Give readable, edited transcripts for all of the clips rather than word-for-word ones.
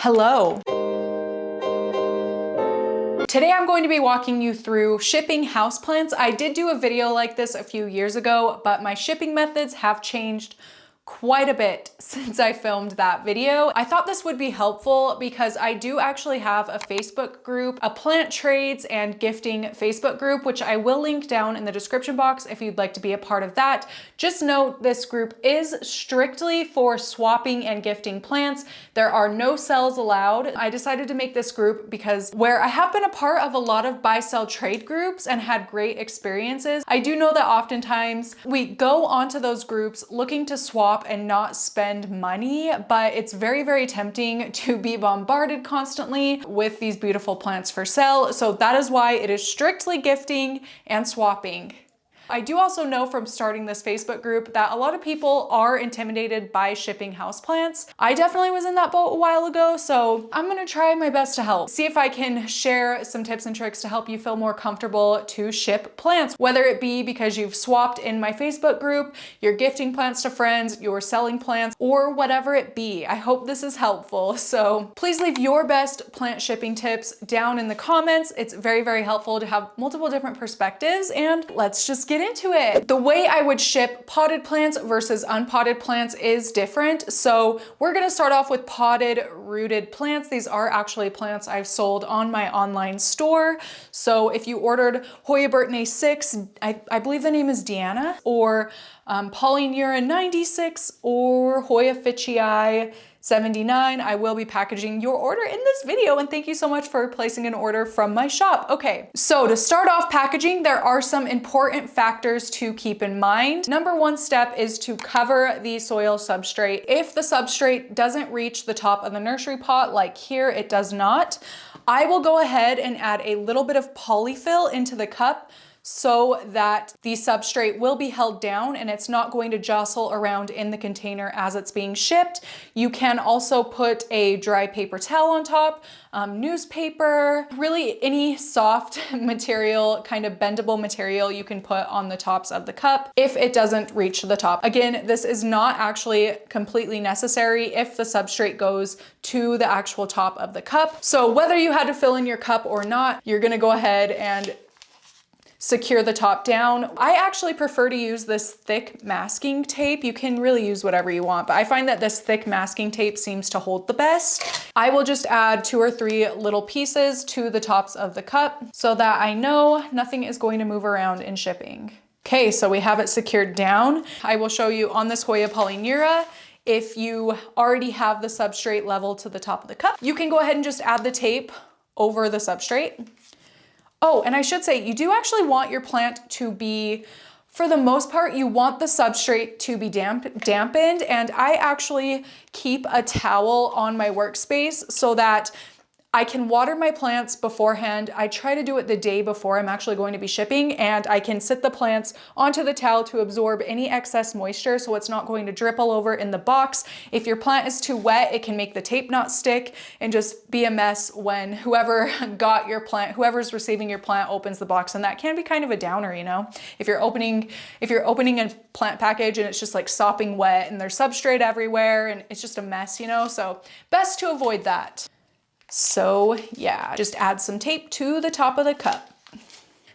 Hello. Today I'm going to be walking you through shipping houseplants. I did do a video like this a few years ago, but my shipping methods have changed quite a bit since I filmed that video. I thought this would be helpful because I do actually have a Facebook group, a plant trades and gifting Facebook group, which I will link down in the description box if you'd like to be a part of that. Just note this group is strictly for swapping and gifting plants. There are no sales allowed. I decided to make this group because where I have been a part of a lot of buy-sell trade groups and had great experiences, I do know that oftentimes we go onto those groups looking to swap and not spend money, but it's very, very tempting to be bombarded constantly with these beautiful plants for sale. So that is why it is strictly gifting and swapping. I do also know from starting this Facebook group that a lot of people are intimidated by shipping houseplants. I definitely was in that boat a while ago, so I'm gonna try my best to help. See if I can share some tips and tricks to help you feel more comfortable to ship plants, whether it be because you've swapped in my Facebook group, you're gifting plants to friends, you're selling plants, or whatever it be. I hope this is helpful. So please leave your best plant shipping tips down in the comments. It's very, very helpful to have multiple different perspectives, and let's just get into it. The way I would ship potted plants versus unpotted plants is different. So we're gonna start off with potted rooted plants. These are actually plants I've sold on my online store. So if you ordered Hoya Burtone 6, I believe the name is Deanna, or Polyneura 96, or Hoya Fitchii 79, I will be packaging your order in this video, and thank you so much for placing an order from my shop. Okay, so to start off packaging, there are some important factors to keep in mind. Number one step is to cover the soil substrate. If the substrate doesn't reach the top of the nursery pot, like here, it does not, I will go ahead and add a little bit of polyfill into the cup so that the substrate will be held down and it's not going to jostle around in the container as it's being shipped. You can also put a dry paper towel on top, newspaper, really any soft material, kind of bendable material you can put on the tops of the cup if it doesn't reach the top. Again, this is not actually completely necessary if the substrate goes to the actual top of the cup. So whether you had to fill in your cup or not, you're gonna go ahead and secure the top down. I actually prefer to use this thick masking tape. You can really use whatever you want, but I find that this thick masking tape seems to hold the best. I will just add 2 or 3 little pieces to the tops of the cup so that I know nothing is going to move around in shipping. Okay, so we have it secured down. I will show you on this Hoya Polyneura. If you already have the substrate level to the top of the cup, you can go ahead and just add the tape over the substrate. Oh, and I should say, you do actually want your plant to be, for the most part, you want the substrate to be dampened, and I actually keep a towel on my workspace so that I can water my plants beforehand. I try to do it the day before I'm actually going to be shipping, and I can sit the plants onto the towel to absorb any excess moisture so it's not going to drip all over in the box. If your plant is too wet, it can make the tape not stick and just be a mess when whoever got your plant, whoever's receiving your plant opens the box, and that can be kind of a downer, you know? If you're opening a plant package and it's just like sopping wet and there's substrate everywhere and it's just a mess, you know? So best to avoid that. So yeah, just add some tape to the top of the cup.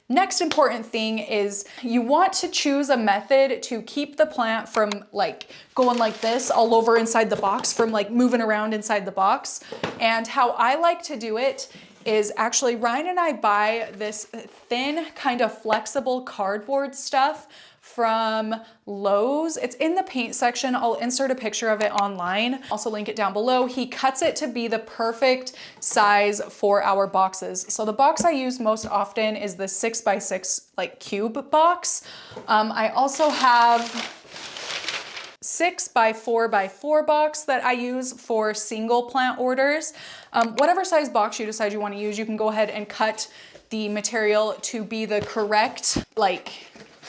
Next important thing is you want to choose a method to keep the plant from like going like this all over inside the box, from like moving around inside the box. And how I like to do it is actually Ryan and I buy this thin kind of flexible cardboard stuff from Lowe's. It's in the paint section. I'll insert a picture of it online. Also link it down below. He cuts it to be the perfect size for our boxes. So the box I use most often is the 6x6 like cube box. I also have 6x4x4 box that I use for single plant orders. Whatever size box you decide you want to use, you can go ahead and cut the material to be the correct, like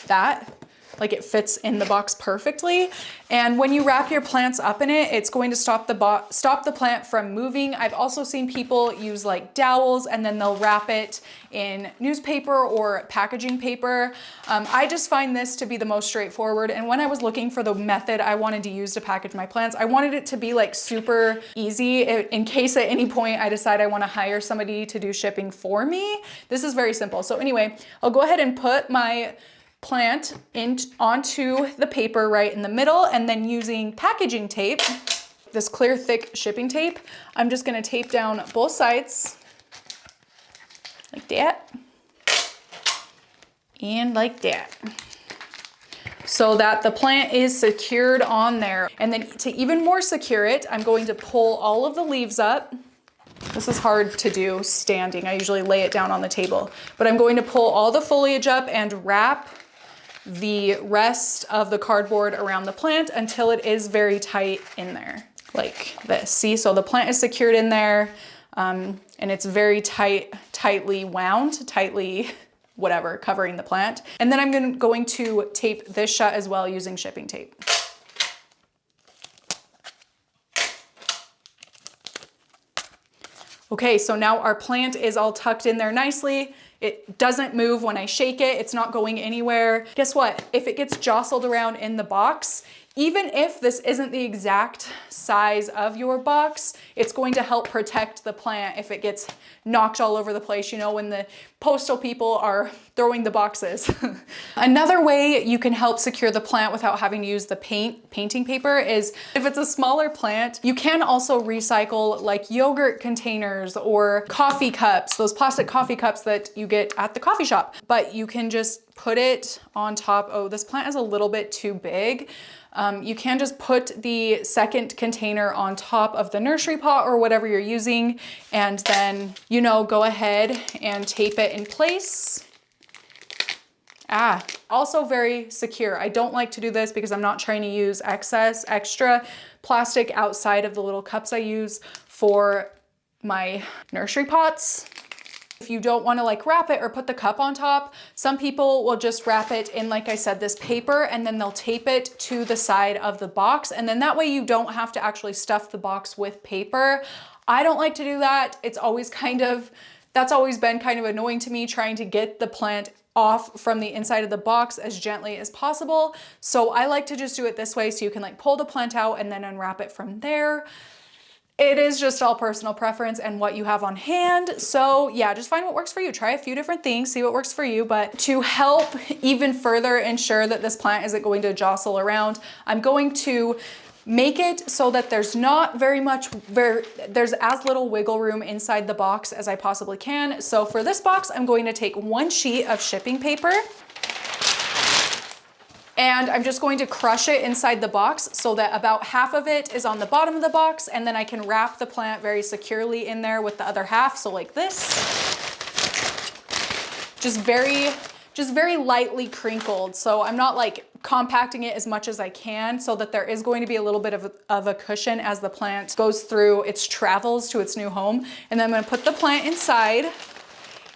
that. like it fits in the box perfectly. And when you wrap your plants up in it, it's going to stop the plant from moving. I've also seen people use like dowels and then they'll wrap it in newspaper or packaging paper. I just find this to be the most straightforward. And when I was looking for the method I wanted to use to package my plants, I wanted it to be like super easy in case at any point I decide I want to hire somebody to do shipping for me. This is very simple. So anyway, I'll go ahead and put my plant onto the paper right in the middle, and then using packaging tape, this clear thick shipping tape, I'm just gonna tape down both sides like that and like that, so that the plant is secured on there. And then to even more secure it, I'm going to pull all of the leaves up. This is hard to do standing. I usually lay it down on the table, but I'm going to pull all the foliage up and wrap the rest of the cardboard around the plant until it is very tight in there, like this. See, so the plant is secured in there, and it's very tightly wound, whatever, covering the plant. And then I'm going to tape this shut as well using shipping tape. Okay, so now our plant is all tucked in there nicely. It doesn't move when I shake it. It's not going anywhere. Guess what? If it gets jostled around in the box, even if this isn't the exact size of your box, it's going to help protect the plant if it gets knocked all over the place, you know, when the postal people are throwing the boxes. Another way you can help secure the plant without having to use the painting paper is if it's a smaller plant, you can also recycle like yogurt containers or coffee cups, those plastic coffee cups that you get at the coffee shop. But you can just put it on top. Oh, this plant is a little bit too big. You can just put the second container on top of the nursery pot or whatever you're using, and then, you know, go ahead and tape it in place. Also very secure. I don't like to do this because I'm not trying to use extra plastic outside of the little cups I use for my nursery pots. If you don't want to like wrap it or put the cup on top, some people will just wrap it in, like I said, this paper, and then they'll tape it to the side of the box. And then that way you don't have to actually stuff the box with paper. I don't like to do that. That's always been kind of annoying to me, trying to get the plant off from the inside of the box as gently as possible. So I like to just do it this way, so you can like pull the plant out and then unwrap it from there. It is just all personal preference and what you have on hand. So yeah, just find what works for you. Try a few different things, see what works for you. But to help even further ensure that this plant isn't going to jostle around, I'm going to make it so that there's not there's as little wiggle room inside the box as I possibly can. So for this box, I'm going to take one sheet of shipping paper, and I'm just going to crush it inside the box so that about half of it is on the bottom of the box, and then I can wrap the plant very securely in there with the other half. So like this, just very lightly crinkled. So I'm not like compacting it as much as I can, so that there is going to be a little bit of a cushion as the plant goes through its travels to its new home. And then I'm gonna put the plant inside,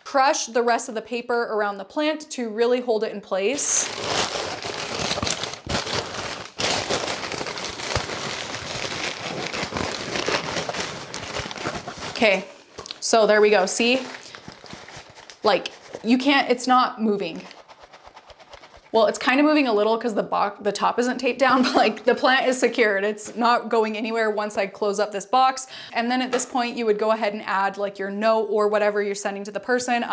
crush the rest of the paper around the plant to really hold it in place. Okay, so there we go. See, like it's not moving. Well, it's kind of moving a little because the top isn't taped down, but like the plant is secured. It's not going anywhere once I close up this box. And then at this point, you would go ahead and add like your note or whatever you're sending to the person.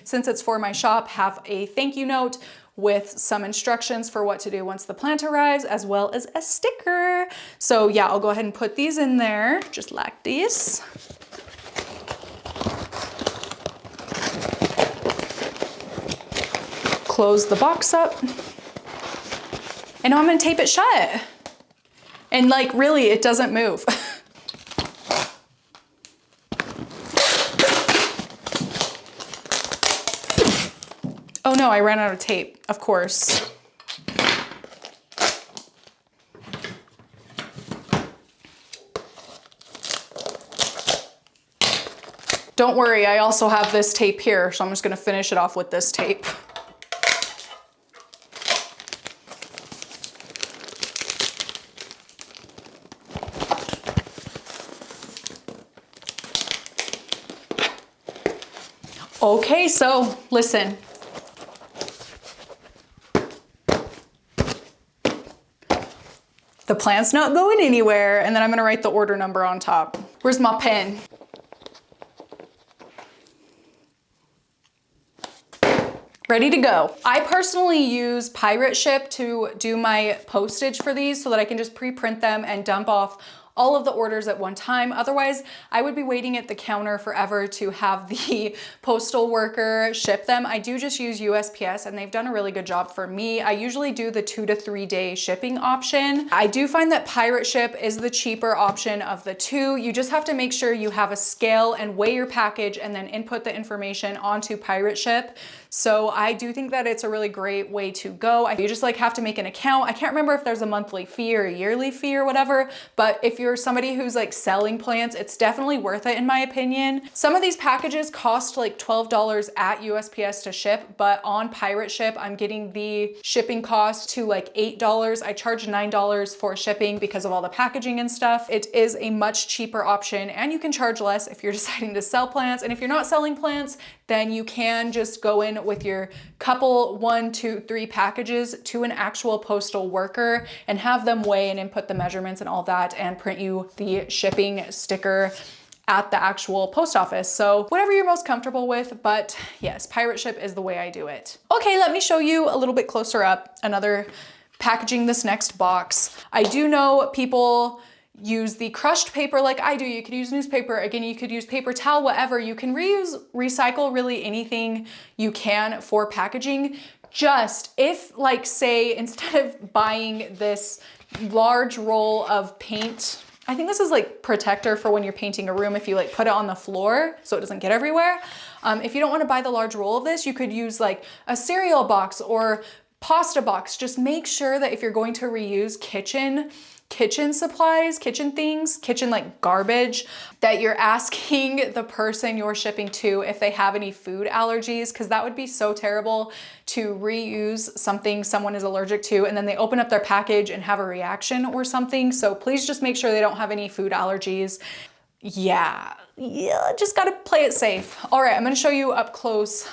Since it's for my shop, have a thank you note with some instructions for what to do once the plant arrives, as well as a sticker. So yeah, I'll go ahead and put these in there just like this. Close the box up, and now I'm gonna tape it shut. And like really, it doesn't move. Oh no, I ran out of tape, of course. Don't worry, I also have this tape here, so I'm just gonna finish it off with this tape. Okay, so listen. The plant's not going anywhere, and then I'm gonna write the order number on top. Where's my pen? Ready to go. I personally use Pirate Ship to do my postage for these so that I can just pre-print them and dump off all of the orders at one time. Otherwise, I would be waiting at the counter forever to have the postal worker ship them. I do just use USPS and they've done a really good job for me. I usually do the 2 to 3 day shipping option. I do find that Pirate Ship is the cheaper option of the two. You just have to make sure you have a scale and weigh your package and then input the information onto Pirate Ship. So I do think that it's a really great way to go. You just like have to make an account. I can't remember if there's a monthly fee or a yearly fee or whatever, but if you're somebody who's like selling plants, it's definitely worth it in my opinion. Some of these packages cost like $12 at USPS to ship, but on Pirate Ship, I'm getting the shipping cost to like $8. I charge $9 for shipping because of all the packaging and stuff. It is a much cheaper option and you can charge less if you're deciding to sell plants. And if you're not selling plants, then you can just go in with your couple 1, 2, 3 packages to an actual postal worker and have them weigh and input the measurements and all that and print you the shipping sticker at the actual post office. So whatever you're most comfortable with, but yes, Pirate Ship is the way I do it. Okay, let me show you a little bit closer up another packaging this next box. I do know people use the crushed paper like I do. You could use newspaper. Again, you could use paper towel, whatever. You can recycle really anything you can for packaging. Just if like say, instead of buying this large roll of paint, I think this is like protector for when you're painting a room, if you like put it on the floor so it doesn't get everywhere. If you don't want to buy the large roll of this, you could use like a cereal box or pasta box. Just make sure that if you're going to reuse kitchen supplies, kitchen things, kitchen like garbage, that you're asking the person you're shipping to if they have any food allergies, because that would be so terrible to reuse something someone is allergic to and then they open up their package and have a reaction or something. So please just make sure they don't have any food allergies. Yeah, just gotta play it safe. All right, I'm gonna show you up close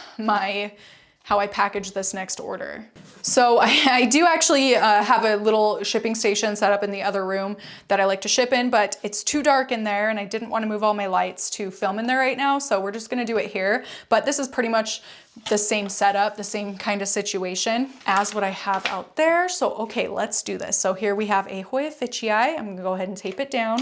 how I package this next order. So I do actually have a little shipping station set up in the other room that I like to ship in, but it's too dark in there and I didn't want to move all my lights to film in there right now. So we're just gonna do it here. But this is pretty much the same setup, the same kind of situation as what I have out there. So, okay, let's do this. So here we have a Hoya Ficii. I'm gonna go ahead and tape it down.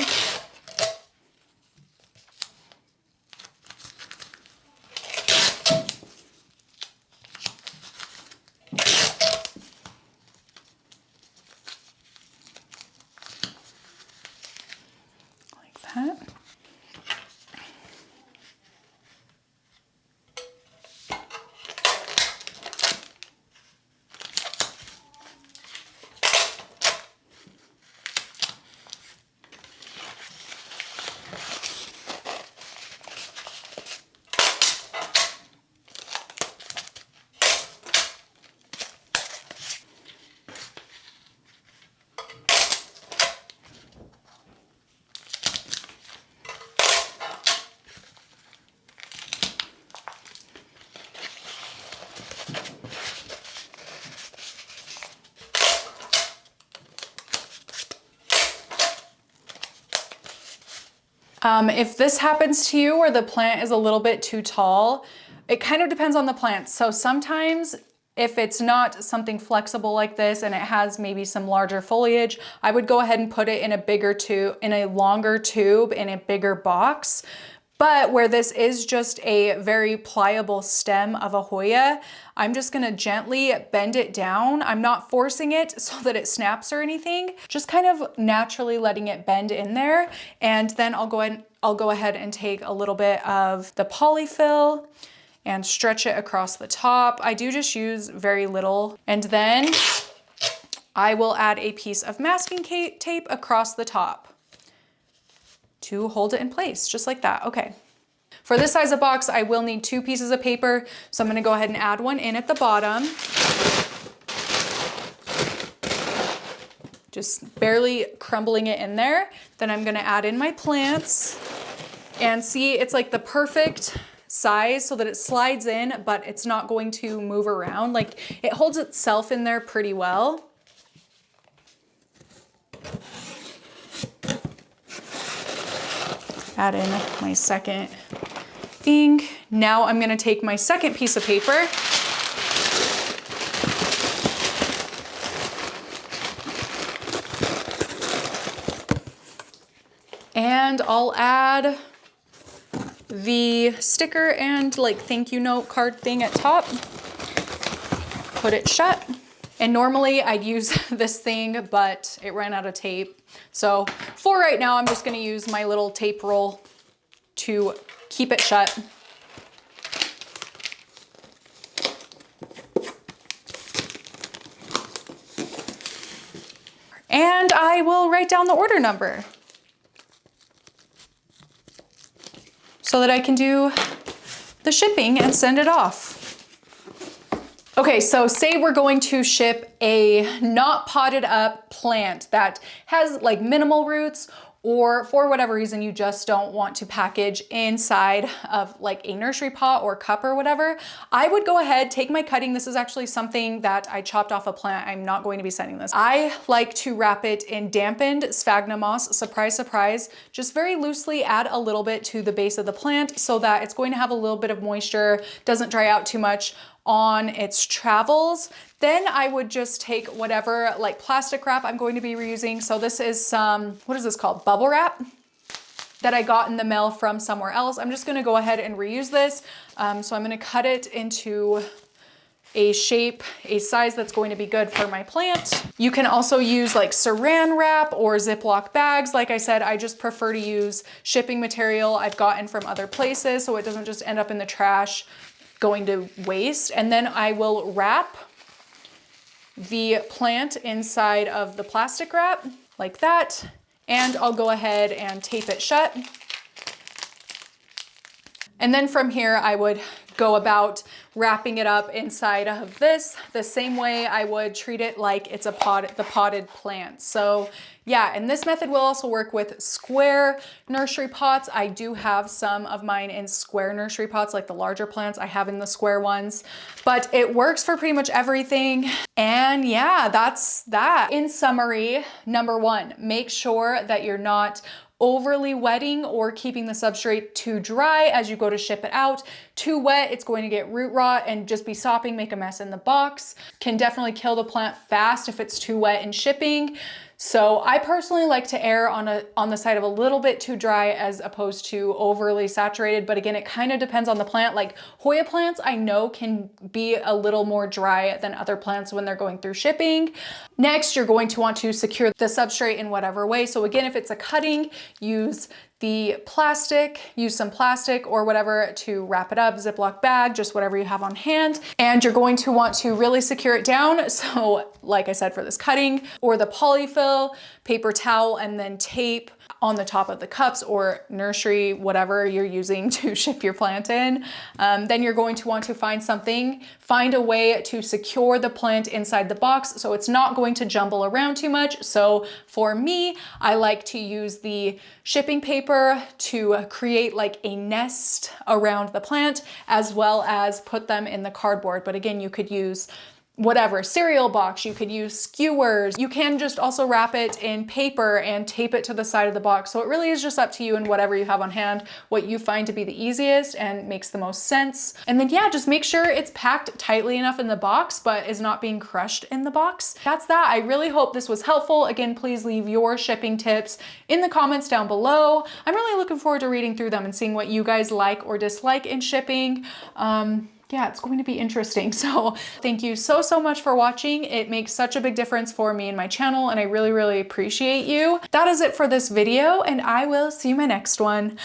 That. If this happens to you where the plant is a little bit too tall, it kind of depends on the plant. So sometimes if it's not something flexible like this and it has maybe some larger foliage, I would go ahead and put it in a bigger tube, in a longer tube, in a bigger box. But where this is just a very pliable stem of a Hoya, I'm just gonna gently bend it down. I'm not forcing it so that it snaps or anything, just kind of naturally letting it bend in there. And then I'll go ahead and take a little bit of the polyfill and stretch it across the top. I do just use very little. And then I will add a piece of masking tape across the top to hold it in place, just like that. Okay. For this size of box, I will need 2 pieces of paper. So I'm gonna go ahead and add one in at the bottom. Just barely crumbling it in there. Then I'm gonna add in my plants and see, it's like the perfect size so that it slides in, but it's not going to move around. Like, it holds itself in there pretty well. Add in my second thing. Now I'm gonna take my second piece of paper and I'll add the sticker and like thank you note card thing at top. Put it shut. And normally I'd use this thing, but it ran out of tape. So for right now, I'm just gonna use my little tape roll to keep it shut. And I will write down the order number so that I can do the shipping and send it off. Okay, so say we're going to ship a not potted up plant that has like minimal roots, or for whatever reason you just don't want to package inside of like a nursery pot or cup or whatever. I would go ahead, take my cutting. This is actually something that I chopped off a plant. I'm not going to be sending this. I like to wrap it in dampened sphagnum moss, surprise, surprise, just very loosely add a little bit to the base of the plant so that it's going to have a little bit of moisture, doesn't dry out too much on its travels. Then I would just take whatever like plastic wrap I'm going to be reusing. So this is some, what is this called? Bubble wrap that I got in the mail from somewhere else. I'm just gonna go ahead and reuse this. So I'm gonna cut it into a shape, a size that's going to be good for my plant. You can also use like saran wrap or Ziploc bags. Like I said, I just prefer to use shipping material I've gotten from other places so it doesn't just end up in the trash going to waste. And then I will wrap the plant inside of the plastic wrap like that. And I'll go ahead and tape it shut. And then from here, I would go about wrapping it up inside of this the same way I would treat it like it's a the potted plant. So yeah, and this method will also work with square nursery pots. I do have some of mine in square nursery pots, like the larger plants I have in the square ones, but it works for pretty much everything. And yeah, that's that. In summary, number one, make sure that you're not overly wetting or keeping the substrate too dry as you go to ship it out. Too wet, it's going to get root rot and just be sopping, make a mess in the box. Can definitely kill the plant fast if it's too wet in shipping. So I personally like to err on the side of a little bit too dry as opposed to overly saturated. But again, it kind of depends on the plant. Like Hoya plants, I know can be a little more dry than other plants when they're going through shipping. Next, you're going to want to secure the substrate in whatever way. So again, if it's a cutting, use the plastic, use some plastic or whatever to wrap it up, Ziploc bag, just whatever you have on hand. And you're going to want to really secure it down. So like I said, for this cutting, or the polyfill, paper towel, and then tape on the top of the cups or nursery, whatever you're using to ship your plant in. Then you're going to want to find a way to secure the plant inside the box so it's not going to jumble around too much. So for me, I like to use the shipping paper to create like a nest around the plant, as well as put them in the cardboard. But again, you could use whatever, cereal box, you could use skewers. You can just also wrap it in paper and tape it to the side of the box. So it really is just up to you and whatever you have on hand, what you find to be the easiest and makes the most sense. And then yeah, just make sure it's packed tightly enough in the box, but is not being crushed in the box. That's that. I really hope this was helpful. Again, please leave your shipping tips in the comments down below. I'm really looking forward to reading through them and seeing what you guys like or dislike in shipping. Yeah, it's going to be interesting. So thank you so much for watching. It makes such a big difference for me and my channel, and I really appreciate you. That is it for this video, and I will see you in my next one.